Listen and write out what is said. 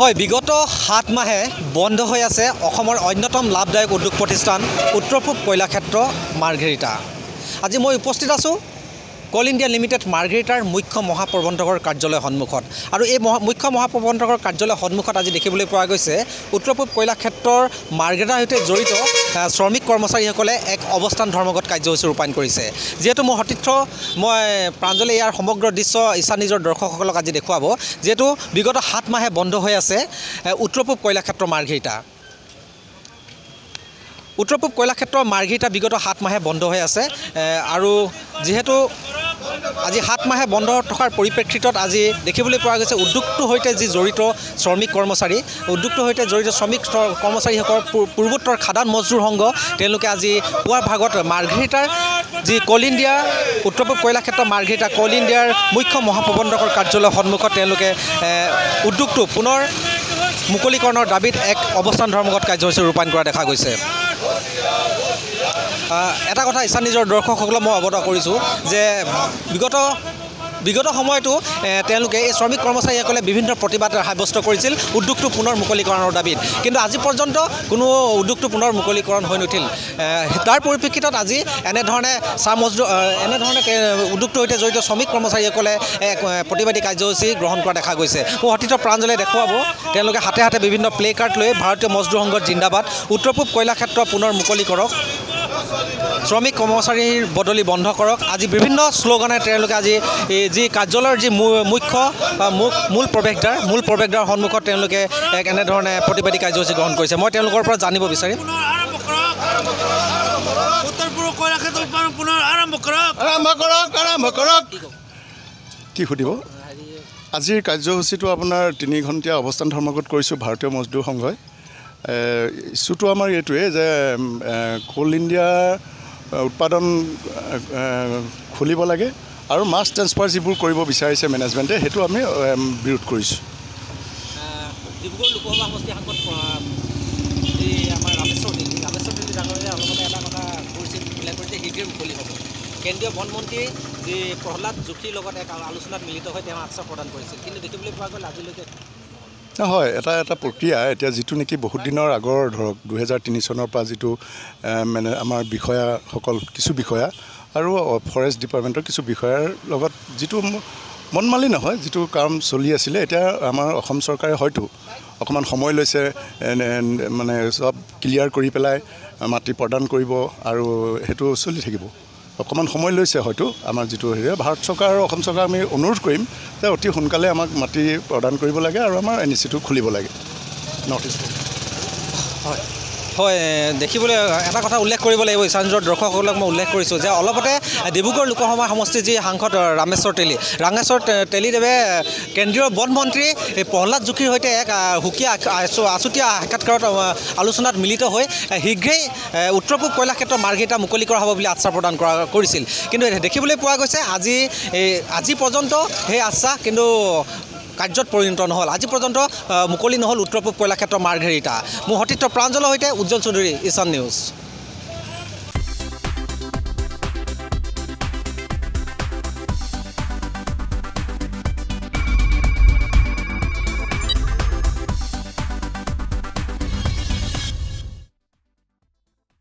হয় বিগত 7 মাহে বন্ধ হৈ আছে অসমৰ অন্যতম লাভদায়ক উদ্যোগ প্ৰতিষ্ঠান উত্তৰ পূব কয়লাক্ষেত্ৰ মাৰ্ঘেৰিটা। আজি মই উপস্থিত আছোঁ কোল ইণ্ডিয়া লিমিটেড মাৰ্ঘেৰিটাৰ মুখ্য মহাপ্ৰবন্ধকৰ কাৰ্যালয়ৰ সন্মুখত আৰু এই মুখ্য মহাপ্ৰবন্ধকৰ কাৰ্যালয়ৰ সন্মুখত আজি দেখিবলৈ পোৱা গৈছে উত্তৰ পূব কয়লাক্ষেত্ৰৰ মাৰ্ঘেৰিটাৰ সৈতে জড়িত শ্ৰমিক কৰ্মচাৰীসকলে এক অৱস্থান ধৰ্মঘট কাৰ্যসূচী ৰূপায়ণ কৰিছে। যিহেতু মোৰ সতীৰ্থ মই প্ৰাঞ্জলে ইয়াৰ সমগ্ৰ দৃশ্য ইচ্ছা নিজৰ দৰ্শকসকলক আজি দেখুৱাব। যিহেতু বিগত 7 মাহে বন্ধ হৈ আছে উত্তৰ পূব কয়লাক্ষেত্ৰ মাৰ্ঘেৰিটা। উত্তৰ পূব কয়লাক্ষেত্ৰ মাৰ্ঘেৰিটা বিগত 7 মাহে বন্ধ হৈ আছে আৰু যেহেতু আজি 7 মাহে বন্ধ থকাৰ পৰিপ্ৰেক্ষিতত আজি দেখিবলৈ পোৱা গৈছে উদ্যোগটোৰ সৈতে যি জড়িত শ্ৰমিক কৰ্মচাৰী উদ্যোগটোৰ সৈতে জড়িত শ্ৰমিক কৰ্মচাৰীসকলৰ পূৰ্বোত্তৰ খাদান মজদুৰ সংঘ তেওঁলোকে আজি পুৱাৰ ভাগত মাৰ্ঘেৰিটাৰ যি কোল ইণ্ডিয়া উত্তৰ পূব কয়লাক্ষেত্ৰ মাৰ্ঘেৰিটা কোল ইণ্ডিয়াৰ মুখ্য মহাপ্ৰবন্ধকৰ কাৰ্যালয়ৰ সন্মুখত তেওঁলোকে উদ্যোগটো পুনৰ মুকলিকৰণৰ দাবীত এক অৱস্থান ধৰ্মঘট কাৰ্যসূচী ৰূপায়ণ কৰা দেখা গৈছে। এটা কথা ইচ্ছা নিজৰ দৰ্শকসকলক মই অৱগত কৰিছোঁ যে বিগত সময়তো তেওঁলোকে এই শ্ৰমিক কৰ্মচাৰীসকলে বিভিন্ন প্ৰতিবাদ সাব্যস্ত কৰিছিল উদ্যোগটো পুনৰ মুকলিকৰণৰ দাবীত, কিন্তু আজি পৰ্যন্ত কোনো উদ্যোগটো পুনৰ মুকলিকৰণ হৈ নুঠিল। তাৰ পৰিপ্ৰেক্ষিতত আজি এনেধৰণে এনেধৰণে উদ্যোগটোৰ সৈতে জড়িত শ্ৰমিক কৰ্মচাৰীসকলে এক প্ৰতিবাদী কাৰ্যসূচী গ্ৰহণ কৰা দেখা গৈছে। মোৰ সতীৰ্থ প্ৰাঞ্জলে দেখুৱাব তেওঁলোকে হাতে হাতে বিভিন্ন প্লে কাৰ্ড লৈ ভাৰতীয় মজদুৰ সংঘত জিন্দাবাদ, উত্তৰ পূব কয়লাক্ষেত্ৰ পুনৰ মুকলি কৰক, শ্ৰমিক কৰ্মচাৰীৰ বদলি বন্ধ কৰক, আজি বিভিন্ন শ্লোগানে তেওঁলোকে আজি যি কাৰ্যালয়ৰ যি মুখ্য মূল প্ৰৱেশদ্বাৰ সন্মুখত তেওঁলোকে এক এনেধৰণে প্ৰতিবাদী কাৰ্যসূচী গ্ৰহণ কৰিছে। মই তেওঁলোকৰ পৰা জানিব বিচাৰিম। কি সুধিব? আজিৰ কাৰ্যসূচীটো আপোনাৰ 3 ঘণ্টীয়া অৱস্থান ধৰ্মঘট কৰিছোঁ ভাৰতীয় মজদুৰ সংঘই। ইছ্যুটো আমাৰ এইটোৱে যে কোল ইণ্ডিয়া উৎপাদন খুলিব লাগে আৰু মাছ ট্ৰেন্সফাৰ যিবোৰ কৰিব বিচাৰিছে মেনেজমেণ্টে সেইটো আমি বিৰোধ কৰিছোঁ। ডিব্ৰুগড় লোকসভা সমষ্টি সাংসদ আমাৰ ৰামেশ্বৰ তেলী ডাঙৰীয়াই অলপতে এটা কথা কৰিছিল উল্লেখ কৰিছে শীঘ্ৰে মুকলি হ'ব। কেন্দ্ৰীয় বন মন্ত্ৰী যি প্ৰহ্লাদ যোশীৰ লগত এক আলোচনাত মিলিত হৈ তেওঁ আশ্বাস প্ৰদান কৰিছিল, কিন্তু দেখিবলৈ পোৱা গ'ল আজিলৈকে হয়। এটা প্ৰক্ৰিয়া এতিয়া যিটো নেকি বহুত দিনৰ আগৰ ধৰক 2003 চনৰ পৰা যিটো মানে আমাৰ বিষয়াসকল কিছু বিষয়া আৰু ফৰেষ্ট ডিপাৰ্টমেণ্টৰ কিছু বিষয়াৰ লগত যিটো মনমালি নহয় যিটো কাম চলি আছিলে, এতিয়া আমাৰ অসম চৰকাৰে হয়তো অকণমান সময় লৈছে মানে চব ক্লিয়াৰ কৰি পেলাই মাটি প্ৰদান কৰিব আৰু সেইটো চলি থাকিব। অকণমান সময় লৈছে হয়তো আমাৰ যিটো ভাৰত চৰকাৰ আৰু অসম চৰকাৰ আমি অনুৰোধ কৰিম যে অতি সোনকালে আমাক মাটি প্ৰদান কৰিব লাগে আৰু আমাৰ NECটো খুলিব লাগে নৰ্থ ইষ্ট। হয়, দেখিবলৈ এটা কথা উল্লেখ কৰিব লাগিব ইচ্ছা নিজৰ দৰ্শকসকলক মই উল্লেখ কৰিছোঁ যে অলপতে ডিব্ৰুগড় লোকসভা সমষ্টিৰ যি সাংসদ ৰামেশ্বৰ তেলীদেৱে কেন্দ্ৰীয় বন মন্ত্ৰী প্ৰহ্লাদ যোশীৰ সৈতে এক সুকীয়া আছুতীয়া সাক্ষাৎকাৰত আলোচনাত মিলিত হৈ শীঘ্ৰেই উত্তৰ পূব কয়লাক্ষেত্ৰ মাৰ্ঘেৰিটা মুকলি কৰা হ'ব বুলি আশ্বাস প্ৰদান কৰিছিল, কিন্তু দেখিবলৈ পোৱা গৈছে আজি পৰ্যন্ত সেই আশ্বাস কিন্তু কাৰ্যত পৰিণত নহ'ল। আজি পৰ্যন্ত মুকলি নহ'ল উত্তৰ পূব কয়লাক্ষেত্ৰ মাৰ্ঘেৰিটা। মোৰ সতীৰ্থ প্ৰাঞ্জলৰ সৈতে উজ্জ্বল চৌধুৰী, ঈশান নিউজ।